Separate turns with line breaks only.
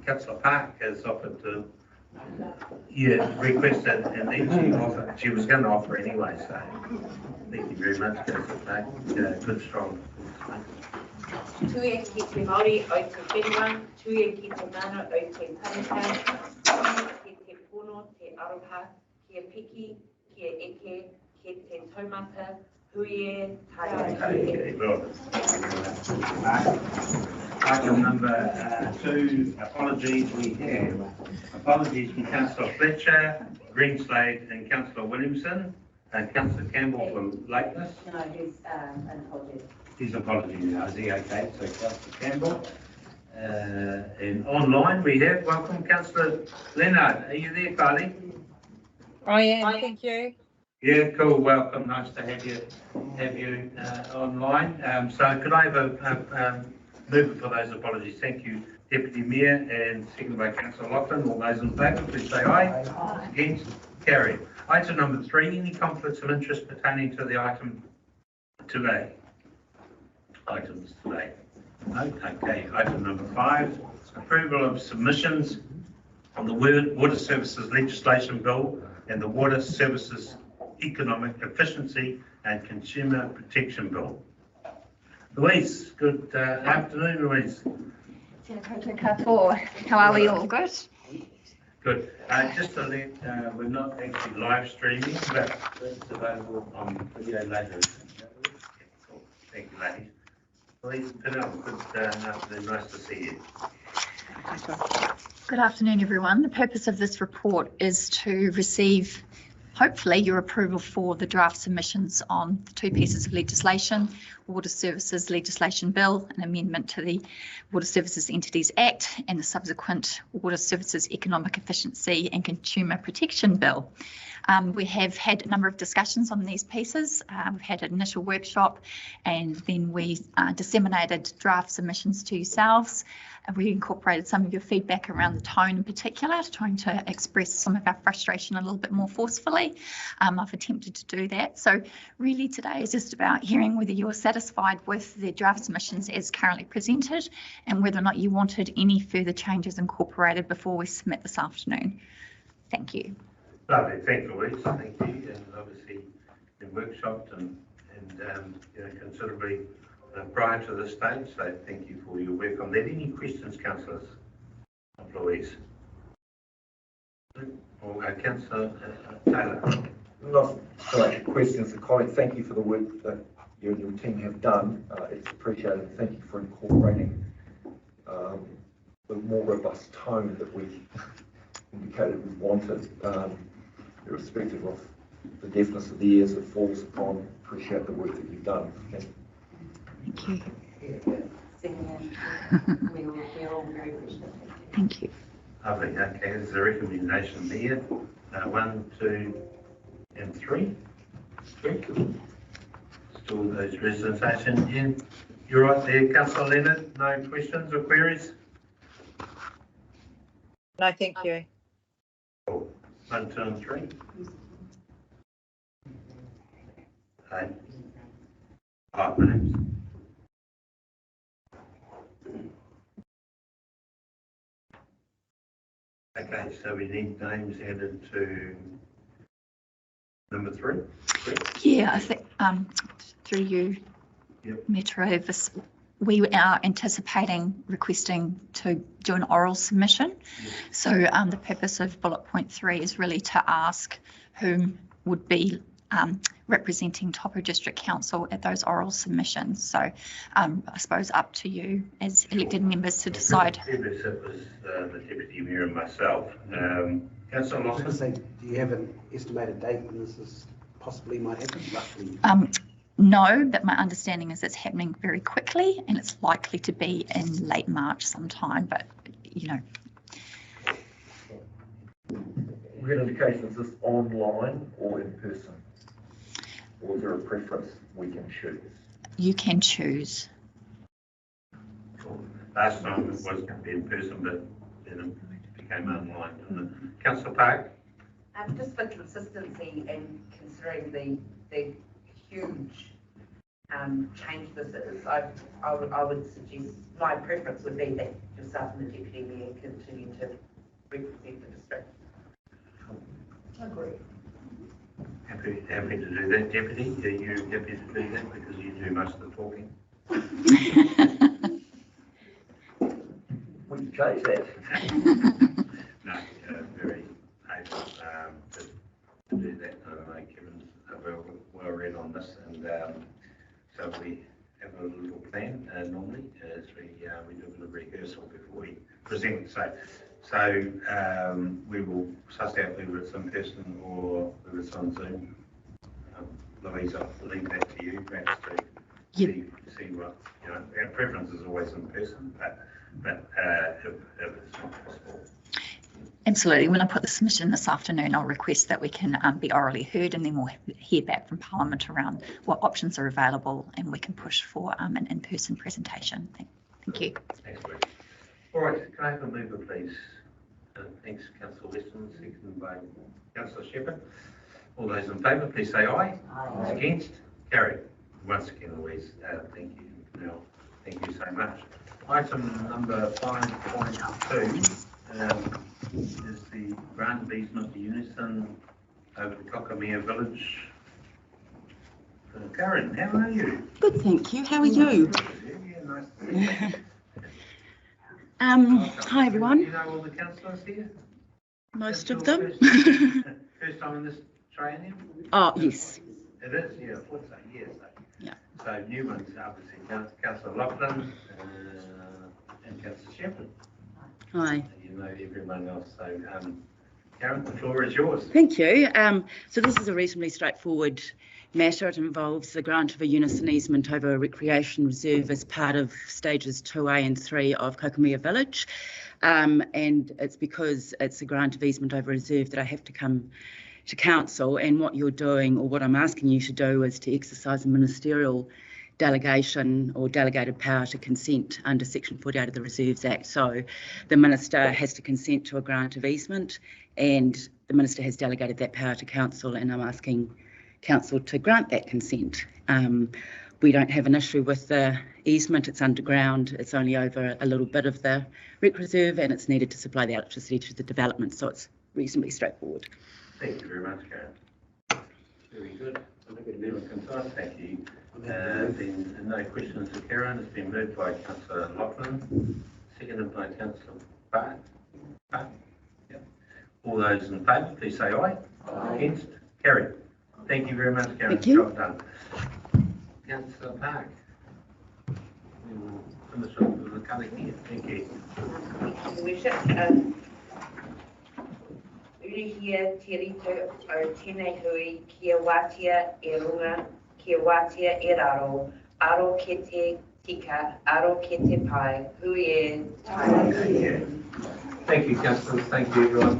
Councillor Park has offered to, requested, and then she was going to offer anyway, so thank you very much, Councillor Park. Good, strong.
Tuia ki te Māori o te whenua, tuia ki te mana o te tangata, tuia ki te pono, te aroha, kia piki, kia eke, ki te taumata, huie, tai.
Item number 2, apologies. We have apologies from Councillor Fletcher, Greenslade and Councillor Williamson, and Councillor Campbell from Lakeness.
No, he's an apology.
His apology now, is he okay? So Councillor Campbell. And online we have, welcome Councillor Leonard. Are you there, Carly?
I am, thank you.
Yeah, cool, welcome, nice to have you online. So could I have a mover for those apologies? Thank you, Deputy Mayor, and seconded by Councillor Loughlin. All those in favour, please say aye. Aye. Against? Carried. Item number 3, any conflicts of interest pertaining to the item today? Items today. No? Okay, item number 5, approval of submissions on the Water Services Legislation Bill and the Water Services Economic Efficiency and Consumer Protection Bill. Louise, good afternoon, Louise.
Tēnā koutou katoa. How are we all? Good?
Good. Just to let, we're not actually live streaming, but it's available on video later. Thank you, ladies. Louise, good afternoon. Nice to see you.
Good afternoon, everyone. The purpose of this report is to receive, hopefully, your approval for the draft submissions on the 2 pieces of legislation, Water Services Legislation Bill, an amendment to the Water Services Entities Act, and the subsequent Water Services Economic Efficiency and Consumer Protection Bill. We have had a number of discussions on these pieces. We've had an initial workshop, and then we disseminated draft submissions to yourselves. We incorporated some of your feedback around the tone in particular, trying to express some of our frustration a little bit more forcefully. I've attempted to do that. So really today is just about hearing whether you're satisfied with the draft submissions as currently presented and whether or not you wanted any further changes incorporated before we submit this afternoon. Thank you.
Lovely, thank you, Louise. Thank you. And obviously been workshopped and considerably prior to this stage, so thank you for your work on that. Any questions, councillors? Louise? Or Councillor Taylor?
Not so much questions and comments. Thank you for the work that you and your team have done. It's appreciated. Thank you for incorporating the more robust tone that we indicated we wanted, irrespective of the deafness of the ears it falls upon. Appreciate the work that you've done. Thank you.
Thank you.
We're all very appreciative.
Thank you.
Lovely. Okay, there's a recommendation there. 1, 2, and 3. Still those representations in. You're right there, Councillor Leonard. No questions or queries?
No, thank you.
1, 2, and 3. Names. Okay, so we need names added to number 3.
Yeah, I think through you, Mayor Trewavas, we are anticipating requesting to do an oral submission. So the purpose of bullet point 3 is really to ask whom would be representing Taupō District Council at those oral submissions. So I suppose up to you as elected members to decide.
It was the Deputy Mayor and myself. Councillor Loughlin?
Do you have an estimated date when this is possibly might happen, roughly?
No, but my understanding is it's happening very quickly and it's likely to be in late March sometime, but you know.
We get indication, is this online or in person? Or is there a preference we can choose?
You can choose.
Last time it was going to be in person, but then it became online. Councillor Park?
Just for consistency and considering the huge change this is, I would suggest, my preference would be that yourself and the Deputy Mayor continue to represent the district.
Happy to do that, Deputy. Are you happy to do that because you do most of the talking?
We can change that.
No, very able to do that. I know Kevin's well read on this, and so we have a little plan normally as we do a little rehearsal before we present. So we will suss out whether it's in person or whether it's on Zoom. Louise, I'll leave that to you, perhaps to see what, our preference is always in person, but if it's not possible.
Absolutely. When I put the submission this afternoon, I'll request that we can be orally heard, and then we'll hear back from Parliament around what options are available, and we can push for an in-person presentation. Thank you.
Thanks, Louise. All right, can I have a mover, please? Thanks, Councillor Weston, seconded by Councillor Shepherd. All those in favour, please say aye. Aye. Against? Carried. Once again, Louise, thank you. Now, thank you so much. Item number 5.2 is the grant of easement to Unison over the Kokamea Village. Karen, how are you?
Good, thank you. How are you?
Yeah, nice to see you.
Hi everyone.
Do you know all the councillors here?
Most of them.
First time in this triennium?
Oh, yes.
It is, yeah, I thought so, yes.
Yeah.
So new ones, obviously, Councillor Lachlan and Councillor Shepherd.
Hi.
You know everyone else, so Karen, the floor is yours.
Thank you. So this is a reasonably straightforward matter. It involves the grant of a unison easement over a recreation reserve as part of stages 2A and 3 of Kokamea Village. And it's because it's a grant of easement over a reserve that I have to come to council, and what you're doing, or what I'm asking you to do, is to exercise a ministerial delegation or delegated power to consent under Section 48 of the Reserves Act. So the Minister has to consent to a grant of easement, and the Minister has delegated that power to council, and I'm asking council to grant that consent. We don't have an issue with the easement. It's underground. It's only over a little bit of the rec reserve, and it's needed to supply the electricity to the development, so it's reasonably straightforward.
Thank you very much, Karen. Very good. Thank you. Been no questions for Karen. It's been moved by Councillor Lachlan, seconded by Councillor Bart. Yeah. All those in favour, please say aye. Aye. Against? Carried. Thank you very much, Karen.
Thank you.
Job done. Councillor Park. We will finish off with the colour here. Thank you.
Thank you, Worship. Urihia te rito o tēnei hui kia wātia e runga, kia wātia e raro, aro ke te tika, aro ke te pai, hui e tai.
Thank you, Councillors. Thank you, everyone.